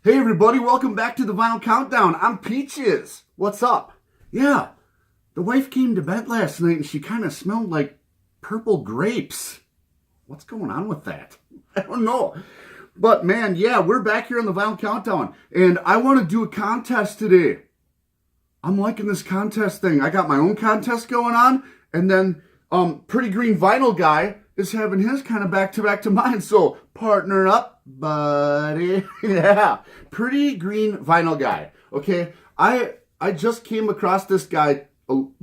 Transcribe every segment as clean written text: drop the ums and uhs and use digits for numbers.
Hey everybody, welcome back to the Vinyl Countdown. I'm Peaches. What's up? Yeah, the wife came to bed last night and she kind of smelled like purple grapes. What's going on with that? I don't know. But man, yeah, we're back here on the Vinyl Countdown and I want to do a contest today. I'm liking this contest thing. I got my own contest going on, and then Pretty Green Vinyl Guy is having his kind of back to mine. So partner up, buddy. Yeah, Pretty Green Vinyl Guy. Okay, I just came across this guy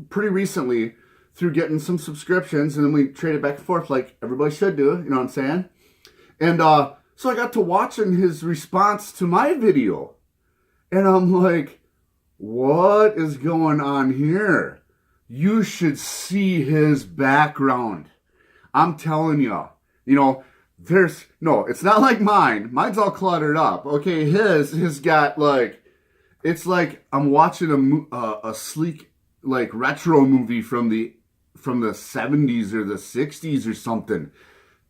pretty recently through getting some subscriptions, and then we traded back and forth like everybody should do. You know what I'm saying? And so I got to watching his response to my video, and I'm like, what is going on here? You should see his background. I'm telling you, it's not like mine. Mine's all cluttered up. Okay, his got like, it's like I'm watching a sleek, like retro movie from the 70s or the 60s or something.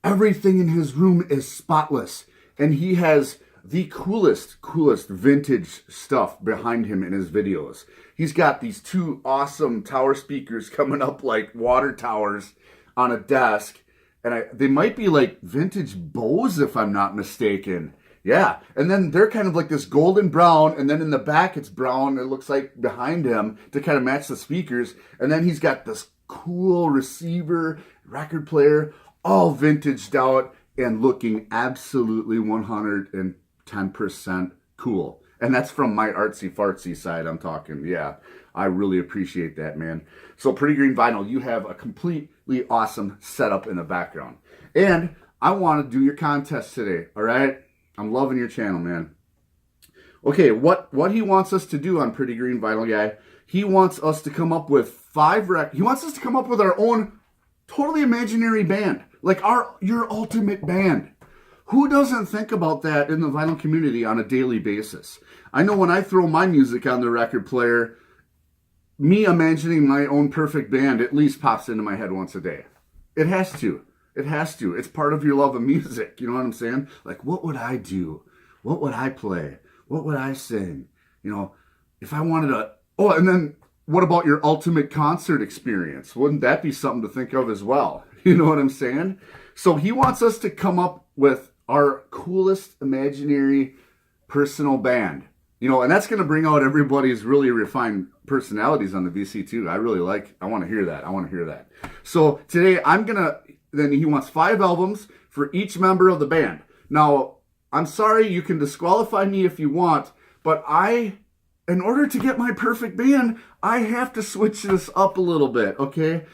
Everything in his room is spotless, and he has the coolest vintage stuff behind him in his videos. He's got these two awesome tower speakers coming up like water towers on a desk, and they might be like vintage Bose if I'm not mistaken. Yeah, and then they're kind of like this golden brown, and then in the back it's brown, it looks like behind him to kind of match the speakers, and then he's got this cool receiver, record player, all vintaged out and looking absolutely 110% cool. And that's from my artsy fartsy side I'm talking. Yeah, I really appreciate that, man. So Pretty Green Vinyl, you have a completely awesome setup in the background. And I want to do your contest today, all right? I'm loving your channel, man. Okay, what he wants us to do on Pretty Green Vinyl Guy, he wants us to come up with he wants us to come up with our own totally imaginary band, like your ultimate band. Who doesn't think about that in the vinyl community on a daily basis? I know when I throw my music on the record player, me imagining my own perfect band at least pops into my head once a day. It has to. It has to. It's part of your love of music. You know what I'm saying? Like, what would I do? What would I play? What would I sing? You know, if I wanted to... Oh, and then what about your ultimate concert experience? Wouldn't that be something to think of as well? You know what I'm saying? So he wants us to come up with our coolest imaginary personal band. You know, and that's going to bring out everybody's really refined personalities on the VC2. I want to hear that. So today then he wants 5 albums for each member of the band. Now, I'm sorry, you can disqualify me if you want, but in order to get my perfect band, I have to switch this up a little bit, okay?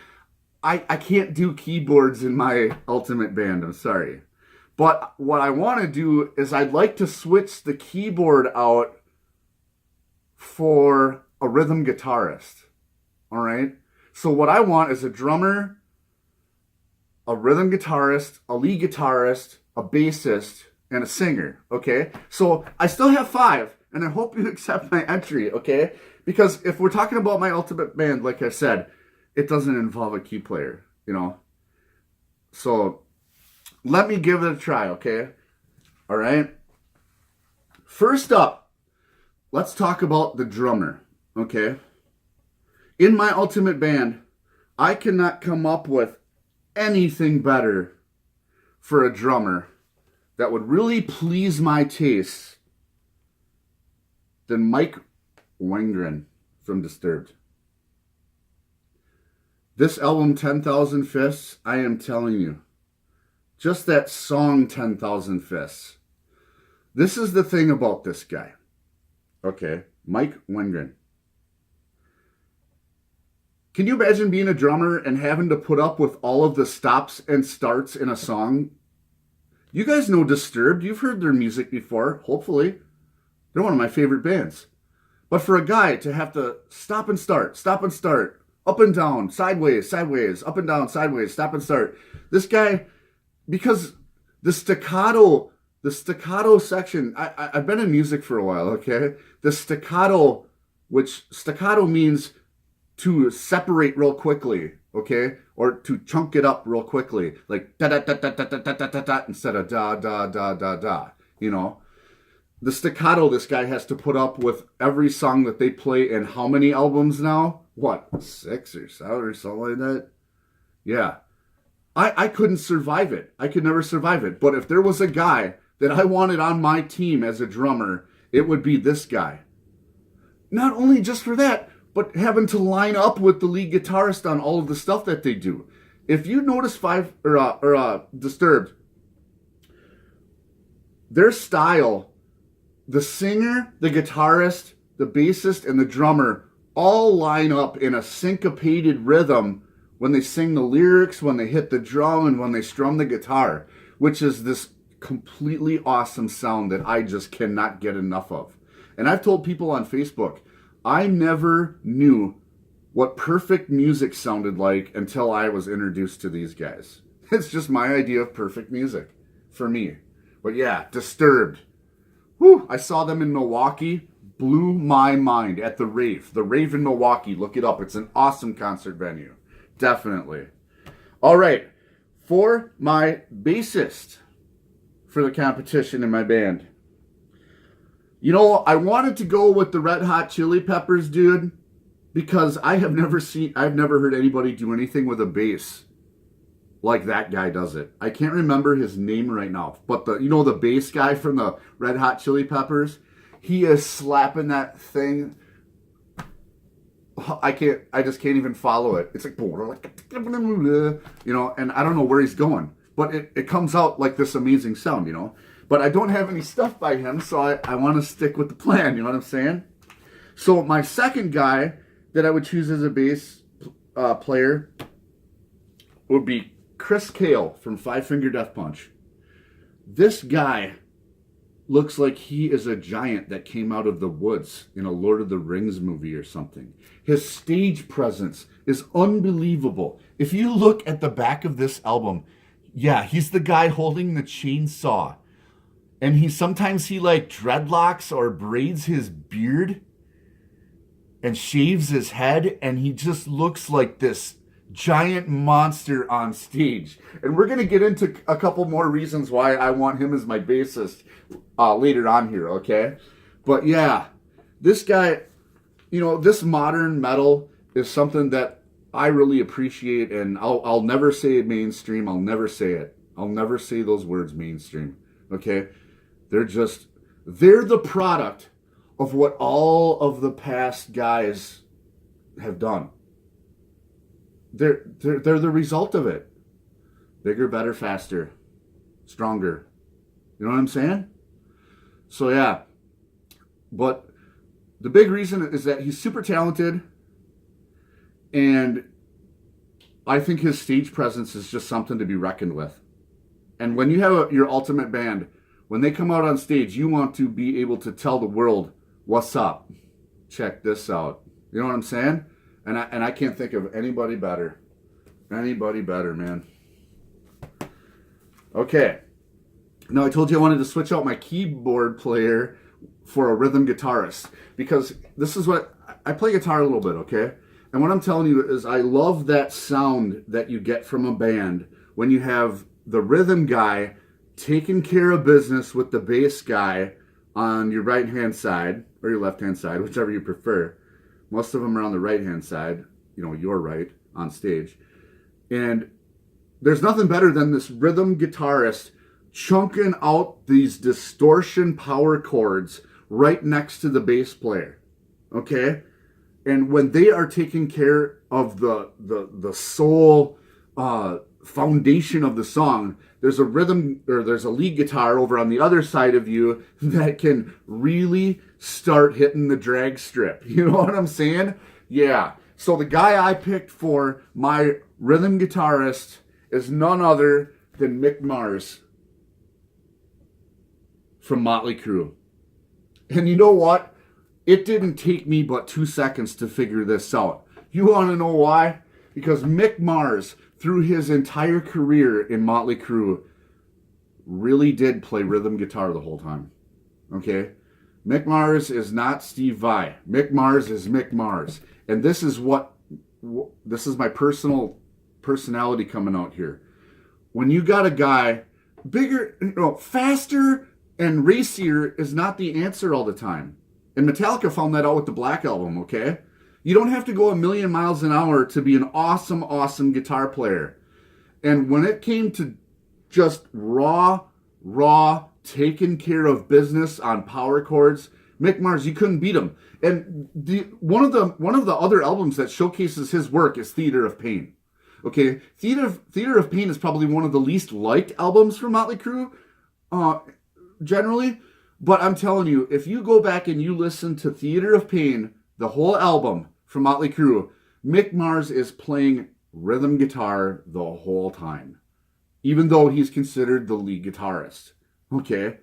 I can't do keyboards in my ultimate band, I'm sorry. But what I want to do is I'd like to switch the keyboard out for a rhythm guitarist, all right? So what I want is a drummer, a rhythm guitarist, a lead guitarist, a bassist, and a singer, okay? So I still have 5, and I hope you accept my entry, okay? Because if we're talking about my ultimate band, like I said, it doesn't involve a key player, you know? So let me give it a try, okay? All right? First up, let's talk about the drummer, okay? In my ultimate band, I cannot come up with anything better for a drummer that would really please my taste than Mike Wengren from Disturbed. This album, 10,000 Fists, I am telling you, just that song, 10,000 Fists. This is the thing about this guy. Okay, Mike Wengren. Can you imagine being a drummer and having to put up with all of the stops and starts in a song? You guys know Disturbed. You've heard their music before, hopefully. They're one of my favorite bands. But for a guy to have to stop and start, up and down, sideways, up and down, sideways, stop and start. This guy, because the staccato section, I've been in music for a while, okay? The staccato, which staccato means to separate real quickly, okay? Or to chunk it up real quickly, like da da da da da da da da da instead of da da da da da, you know? the staccato this guy has to put up with every song that they play in how many albums now? What, 6 or 7 or something like that? Yeah. I couldn't survive it. I could never survive it. But if there was a guy that I wanted on my team as a drummer, it would be this guy. Not only just for that, but having to line up with the lead guitarist on all of the stuff that they do. If you notice Disturbed, their style, the singer, the guitarist, the bassist, and the drummer all line up in a syncopated rhythm when they sing the lyrics, when they hit the drum, and when they strum the guitar, which is this completely awesome sound that I just cannot get enough of. And I've told people on Facebook, I never knew what perfect music sounded like until I was introduced to these guys. It's just my idea of perfect music for me. But yeah, Disturbed. Whew, I saw them in Milwaukee. Blew my mind at the Rave. The Rave in Milwaukee. Look it up. It's an awesome concert venue. Definitely. All right. For my bassist for the competition in my band. You know, I wanted to go with the Red Hot Chili Peppers, dude, because I've never heard anybody do anything with a bass like that guy does it. I can't remember his name right now, but the bass guy from the Red Hot Chili Peppers, he is slapping that thing. I just can't even follow it. It's like, and I don't know where he's going, but it comes out like this amazing sound, But I don't have any stuff by him, so I want to stick with the plan, you know what I'm saying? So my second guy that I would choose as a bass player would be Chris Cale from Five Finger Death Punch. This guy looks like he is a giant that came out of the woods in a Lord of the Rings movie or something. His stage presence is unbelievable. If you look at the back of this album, yeah, he's the guy holding the chainsaw. And sometimes he like dreadlocks or braids his beard and shaves his head, and he just looks like this giant monster on stage. And we're going to get into a couple more reasons why I want him as my bassist later on here, okay? But yeah, this guy, this modern metal is something that I really appreciate, and I'll never say it mainstream. I'll never say it. I'll never say those words mainstream, okay? They're the product of what all of the past guys have done. They're the result of it. Bigger, better, faster, stronger. You know what I'm saying? So yeah. But the big reason is that he's super talented, and I think his stage presence is just something to be reckoned with. And when you have your ultimate band, when they come out on stage, you want to be able to tell the world, what's up? Check this out. You know what I'm saying? And I can't think of anybody better. Anybody better, man. Okay. Now, I told you I wanted to switch out my keyboard player for a rhythm guitarist, because this is what I play guitar a little bit, okay? And what I'm telling you is I love that sound that you get from a band when you have the rhythm guy taking care of business with the bass guy on your right-hand side or your left-hand side, whichever you prefer. Most of them are on the right-hand side, your right, on stage. And there's nothing better than this rhythm guitarist chunking out these distortion power chords right next to the bass player, okay? And when they are taking care of the soul foundation of the song, there's a rhythm, or there's a lead guitar over on the other side of you that can really start hitting the drag strip. You know what I'm saying? Yeah. So the guy I picked for my rhythm guitarist is none other than Mick Mars from Motley Crue. And you know what? It didn't take me but 2 seconds to figure this out. You want to know why? Because Mick Mars, through his entire career in Motley Crue, really did play rhythm guitar the whole time. Okay? Mick Mars is not Steve Vai. Mick Mars is Mick Mars. And this is my personality coming out here. When you got a guy bigger, faster, And racier is not the answer all the time. And Metallica found that out with the Black Album, okay? You don't have to go a million miles an hour to be an awesome, awesome guitar player. And when it came to just raw, taking care of business on power chords, Mick Mars, you couldn't beat him. And one of the other albums that showcases his work is Theater of Pain. Okay, Theater of Pain is probably one of the least liked albums from Motley Crue, generally. But I'm telling you, if you go back and you listen to Theater of Pain, the whole album from Motley Crue, Mick Mars is playing rhythm guitar the whole time, even though he's considered the lead guitarist. Okay,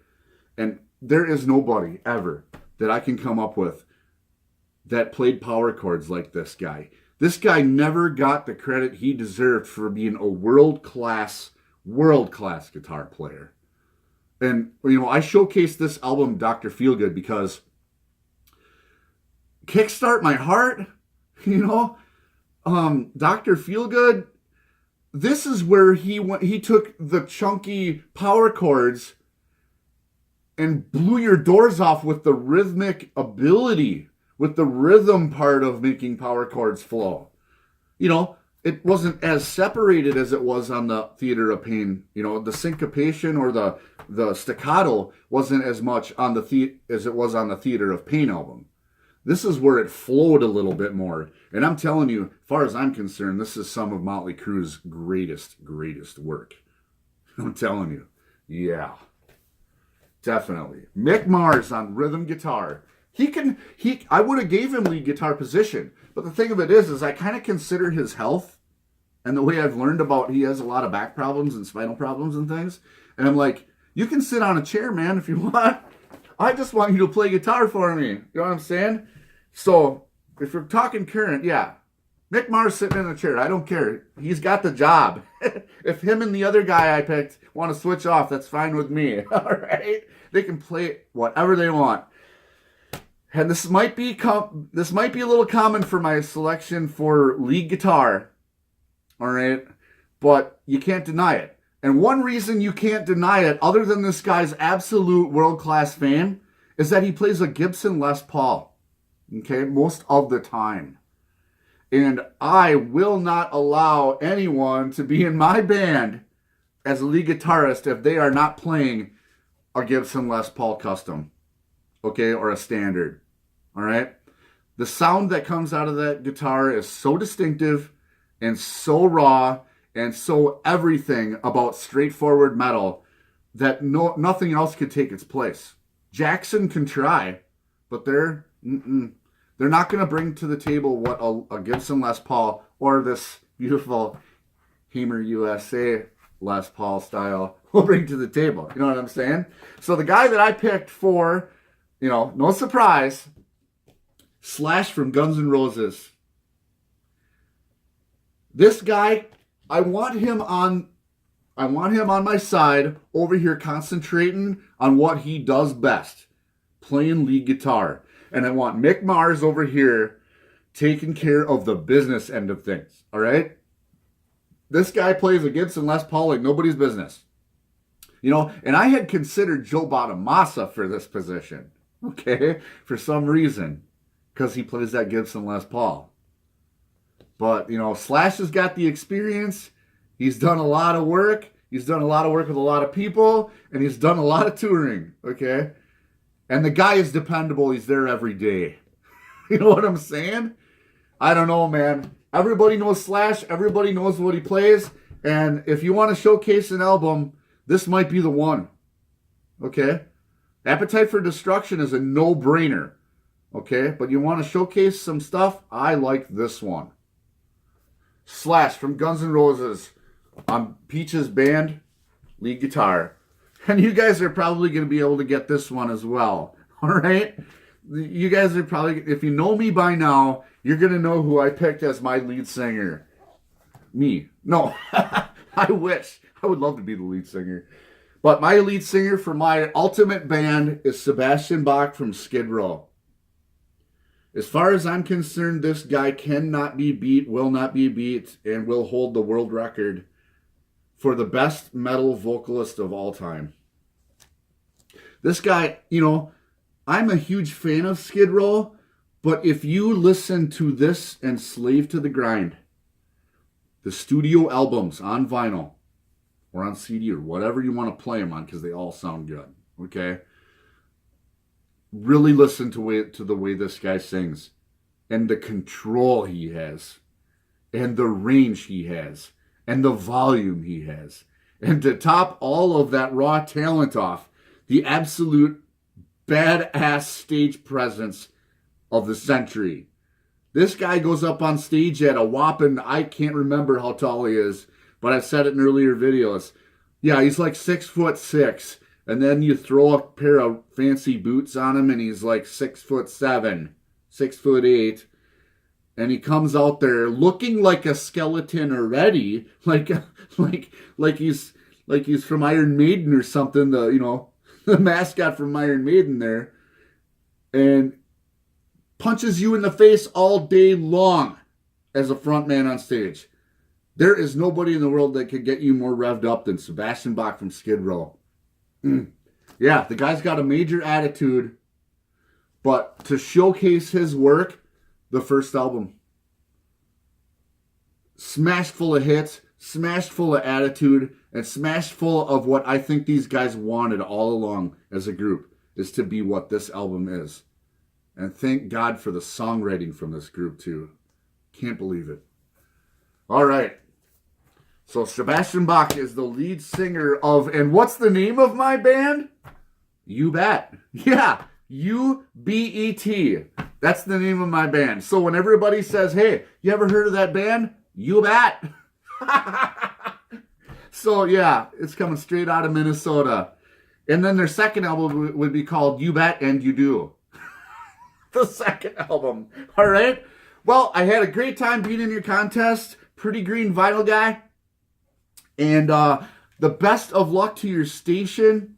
and there is nobody ever that I can come up with that played power chords like this guy. This guy never got the credit he deserved for being a world-class guitar player. And, you know, I showcased this album, Dr. Feelgood, because Kickstart My Heart, you know, Dr. Feelgood, this is where he took the chunky power chords and blew your doors off with the rhythmic ability, with the rhythm part of making power chords flow. You know, it wasn't as separated as it was on the Theater of Pain. You know, the syncopation or the staccato wasn't as much on as it was on the Theater of Pain album. This is where it flowed a little bit more. And I'm telling you, as far as I'm concerned, this is some of Motley Crue's greatest work. I'm telling you. Yeah. Definitely. Mick Mars on rhythm guitar. I would have gave him lead guitar position. But the thing of it is I kind of consider his health and the way I've learned about he has a lot of back problems and spinal problems and things. And I'm like, you can sit on a chair, man, if you want. I just want you to play guitar for me. You know what I'm saying? So, if we're talking current, yeah. Mick Mars sitting in a chair. I don't care. He's got the job. If him and the other guy I picked want to switch off, that's fine with me. All right? They can play whatever they want. And this might be a little common for my selection for lead guitar. All right? But you can't deny it. And one reason you can't deny it, other than this guy's absolute world-class fame, is that he plays a Gibson Les Paul. Okay? Most of the time. And I will not allow anyone to be in my band as a lead guitarist if they are not playing a Gibson Les Paul Custom, okay, or a standard, all right? The sound that comes out of that guitar is so distinctive and so raw and so everything about straightforward metal that nothing else could take its place. Jackson can try, but they're not going to bring to the table what a Gibson Les Paul or this beautiful Hamer USA Les Paul style will bring to the table. You know what I'm saying? So the guy that I picked for, you know, no surprise, Slash from Guns N' Roses. This guy, I want him on my side over here concentrating on what he does best, playing lead guitar. And I want Mick Mars over here taking care of the business end of things. All right? This guy plays a Gibson Les Paul like nobody's business. You know, and I had considered Joe Bonamassa for this position. Okay? For some reason. Because he plays that Gibson Les Paul. But, you know, Slash has got the experience. He's done a lot of work. He's done a lot of work with a lot of people. And he's done a lot of touring. Okay? And the guy is dependable. He's there every day. You know what I'm saying? I don't know, man. Everybody knows Slash. Everybody knows what he plays. And if you want to showcase an album, this might be the one. Okay? Appetite for Destruction is a no-brainer. Okay? But you want to showcase some stuff? I like this one. Slash from Guns N' Roses on Peach's band, lead guitar. And you guys are probably going to be able to get this one as well. All right? You guys are probably, if you know me by now, you're going to know who I picked as my lead singer. Me. No. I wish. I would love to be the lead singer. But my lead singer for my ultimate band is Sebastian Bach from Skid Row. As far as I'm concerned, this guy cannot be beat, will not be beat, and will hold the world record for the best metal vocalist of all time. This guy, I'm a huge fan of Skid Row, but if you listen to this and Slave to the Grind, the studio albums on vinyl or on CD or whatever you want to play them on, because they all sound good, okay? Really listen to the way this guy sings and the control he has and the range he has and the volume he has. And to top all of that raw talent off, the absolute badass stage presence of the century. This guy goes up on stage at a whopping, I can't remember how tall he is, but I've said it in earlier videos. Yeah, he's like 6'6", and then you throw a pair of fancy boots on him, and he's like 6'7", 6'8", and he comes out there looking like a skeleton already, like he's from Iron Maiden or something. The mascot from Iron Maiden there, and punches you in the face all day long as a front man on stage. There is nobody in the world that could get you more revved up than Sebastian Bach from Skid Row. Yeah, the guy's got a major attitude, but to showcase his work, the first album, smashed full of hits, smashed full of attitude, and smashed full of what I think these guys wanted all along as a group, is to be what this album is. And thank God for the songwriting from this group, too. Can't believe it. All right. So Sebastian Bach is the lead singer of, and what's the name of my band? You Bet. Yeah, U-B-E-T. That's the name of my band. So when everybody says, hey, you ever heard of that band? You Bet. So yeah, it's coming straight out of Minnesota. And then their second album would be called You Bet and You Do. The second album. All right. Well, I had a great time being in your contest. Pretty Green Vinyl Guy. And the best of luck to your station,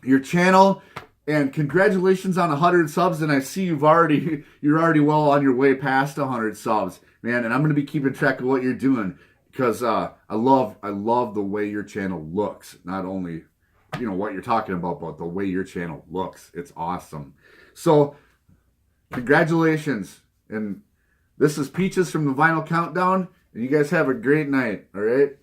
your channel, and congratulations on 100 subs. And I see you're already well on your way past 100 subs, man. And I'm going to be keeping track of what you're doing, because I love the way your channel looks. Not only what you're talking about, but the way your channel looks. It's awesome. So congratulations. And this is Peaches from the Vinyl Countdown. And you guys have a great night. All right.